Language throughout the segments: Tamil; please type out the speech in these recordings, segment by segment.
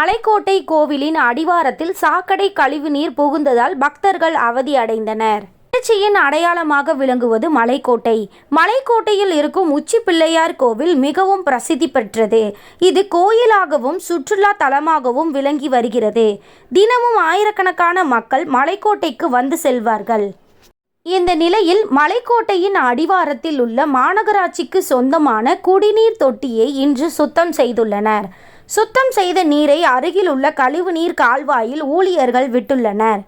மலைக்கோட்டை கோவிலின் அடிவாரத்தில் சாக்கடை கழிவுநீர் புகுந்ததால் பக்தர்கள் அவதி அடைந்தனர். திருச்சியின் அடையாளமாக விளங்குவது மலைக்கோட்டை. மலைக்கோட்டையில் இருக்கும் உச்சி பிள்ளையார் கோவில் மிகவும் பிரசித்தி பெற்றது. இது கோயிலாகவும் சுற்றுலா தலமாகவும் விளங்கி வருகிறது. தினமும் ஆயிரக்கணக்கான மக்கள் மலைக்கோட்டைக்கு வந்து செல்வார்கள். இந்த நிலையில் மலைக்கோட்டையின் அடிவாரத்தில் உள்ள மாநகராட்சிக்கு சொந்தமான குடிநீர் தொட்டியை இன்று சுத்தம் செய்துள்ளனர். சுத்தம் செய்த நீரை அருகில் உள்ள கழிவுநீர் கால்வாயில் ஊழியர்கள் விட்டுள்ளனர்.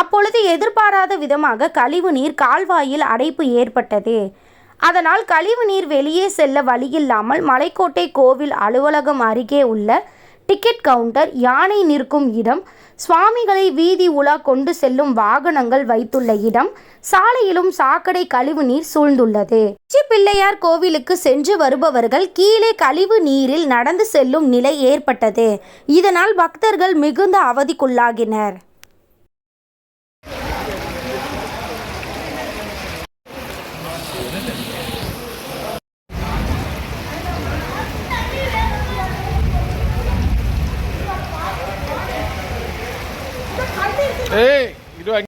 அப்பொழுது எதிர்பாராத விதமாக கழிவுநீர் கால்வாயில் அடைப்பு ஏற்பட்டது. அதனால் கழிவுநீர் வெளியே செல்ல வழியில்லாமல் மலைக்கோட்டை கோவில் அலுவலகம் அருகே உள்ள டிக்கெட் கவுண்டர், யானை நிற்கும் இடம், சுவாமிகளை வீதி உலா கொண்டு செல்லும் வாகனங்கள் வைத்துள்ள இடம், சாலையிலும் சாக்கடை கழிவுநீர் சூழ்ந்துள்ளது. உச்சி பிள்ளையார் கோவிலுக்கு சென்று வருபவர்கள் கீழே கழிவு நீரில் நடந்து செல்லும் நிலை ஏற்பட்டது. இதனால் பக்தர்கள் மிகுந்த அவதிக்குள்ளாகினர். Hey, you doing?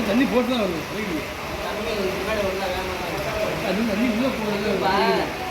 தண்ணி போட்டு தான் வருது. தண்ணி உள்ள போகிறது